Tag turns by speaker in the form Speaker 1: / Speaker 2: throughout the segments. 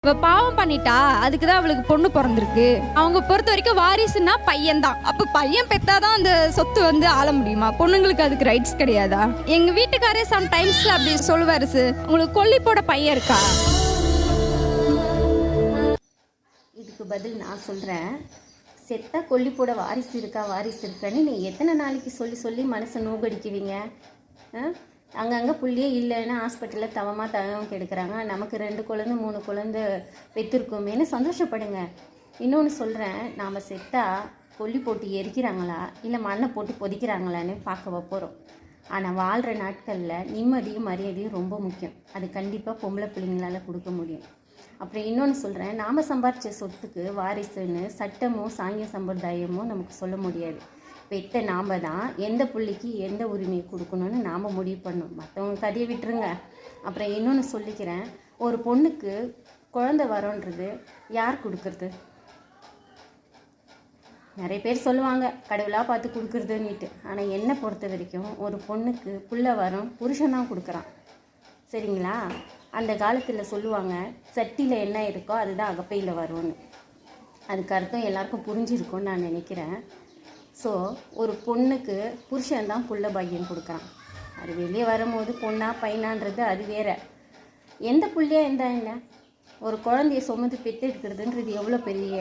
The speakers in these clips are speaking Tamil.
Speaker 1: இவ பாவம் பண்ணிட்டா, அதுக்கு தான் அவளுக்கு பொண்ணு பிறந்திருக்கு. அவங்க பொறுத்த வரைக்கும் வாரிசுன்னா பையன் தான். அப்ப பையன் பெத்தாதான் அந்த சொத்து வந்து ஆள முடியுமா? பொண்ணுங்களுக்கு அதுக்கு ரைட்ஸ் கிடையாதா? எங்க வீட்டுக்காரே சம்டைம்ஸ் அப்படி சொல்லுவாரு, உங்களுக்கு கொல்லி போட பையன் இருக்கா?
Speaker 2: இதுக்கு பதில் நான் சொல்கிறேன். செத்தா கொல்லி போட வாரிசு இருக்கா வாரிசு இருக்கான்னு நீ எத்தனை நாளைக்கு சொல்லி சொல்லி மனசை நோகடிக்குவீங்க? அங்கங்கே புள்ளியே இல்லைன்னு ஹாஸ்பிட்டலில் தவம் கெடுக்கிறாங்க. நமக்கு 2 குழந்தை 3 குழந்தை பெற்றிருக்கோமேனு சந்தோஷப்படுங்க. இன்னொன்று சொல்கிறேன், நாம் செத்தா கொல்லி போட்டு எரிக்கிறாங்களா இல்லை மண்ணை போட்டு பொதிக்கிறாங்களான்னு பார்க்க போகிறோம். ஆனால் வாழ்கிற நாட்களில் நிம்மதியும் மரியாதையும் ரொம்ப முக்கியம். அது கண்டிப்பாக பொம்பளை பிள்ளைங்களால் கொடுக்க முடியும். அப்புறம் இன்னொன்று சொல்கிறேன், நாம் சம்பாதிச்ச சொத்துக்கு வாரிசுன்னு சட்டமோ சாங்கிய சம்பிரதாயமோ நமக்கு சொல்ல முடியாது. பெத்த நாம் தான் எந்த புள்ளிக்கு எந்த உரிமையை கொடுக்கணும்னு நாம் முடிவு பண்ணணும். மற்றவங்க கதையை விட்டுருங்க. அப்புறம் இன்னொன்று சொல்லிக்கிறேன், ஒரு பொண்ணுக்கு குழந்தை வரோன்றது யார் கொடுக்குறது? நிறைய பேர் சொல்லுவாங்க கடவுளாக பார்த்து கொடுக்குறதுன்னுட்டு. ஆனால் என்னை பொறுத்த வரைக்கும் ஒரு பொண்ணுக்கு புள்ள வரும் புருஷன் தான் கொடுக்குறான். சரிங்களா? அந்த காலத்தில் சொல்லுவாங்க, சட்டியில் என்ன இருக்கோ அதுதான் அகப்பையில் வரும்னு. அதுக்கு அர்த்தம் எல்லாருக்கும் புரிஞ்சிருக்கும்னு நான் நினைக்கிறேன். ஸோ ஒரு பொண்ணுக்கு புருஷன் தான் புள்ள பாக்கியம் கொடுக்குறான். அது வெளியே வரும்போது பொண்ணா பையனான்றது அது வேறு. எந்த புள்ளையாக இருந்தால் என்ன? ஒரு குழந்தைய சுமந்து பெற்றெடுக்கிறதுன்றது எவ்வளோ பெரிய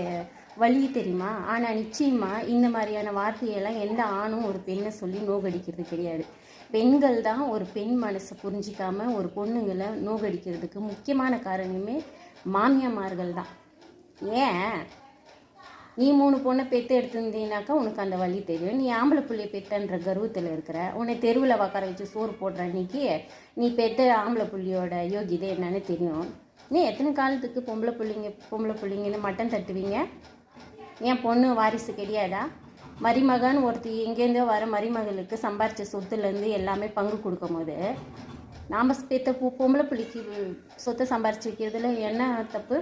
Speaker 2: வழி தெரியுமா? ஆனால் நிச்சயமாக இந்த மாதிரியான வார்த்தையெல்லாம் எந்த ஆணும் ஒரு பெண்ணை சொல்லி நோகடிக்கிறது கிடையாது. பெண்கள் தான் ஒரு பெண் மனசை புரிஞ்சிக்காமல் ஒரு பொண்ணுங்களை நோகடிக்கிறதுக்கு முக்கியமான காரணமே மாமியாமார்கள் தான். ஏன் நீ 3 பொண்ணை பெற்று எடுத்துருந்தீங்கனாக்கா உனக்கு அந்த வழி தெரியும். நீ ஆம்பளை பிள்ளைய பெற்றன்ற கர்வத்தில் இருக்கிற. உன்னை தெருவில் உட்கார வச்சு சோறு போடுற அன்றைக்கி நீ பெற்ற ஆம்பளை புள்ளியோட யோகிதை என்னன்னு தெரியும். நீ எத்தனை காலத்துக்கு பொம்பளை பிள்ளைங்கன்னு மட்டம் தட்டுவீங்க? ஏன் பொண்ணு வாரிசு கிடையாதா? மருமகன்னு ஒருத்தி எங்கேருந்தோ வர மருமகளுக்கு சம்பாரித்த சொத்துலேருந்து எல்லாமே பங்கு கொடுக்கும் போது நாம் பெற்ற பொம்பளை பிள்ளைக்கு சொத்தை சம்பாரித்து வைக்கிறதுல என்ன தப்பு?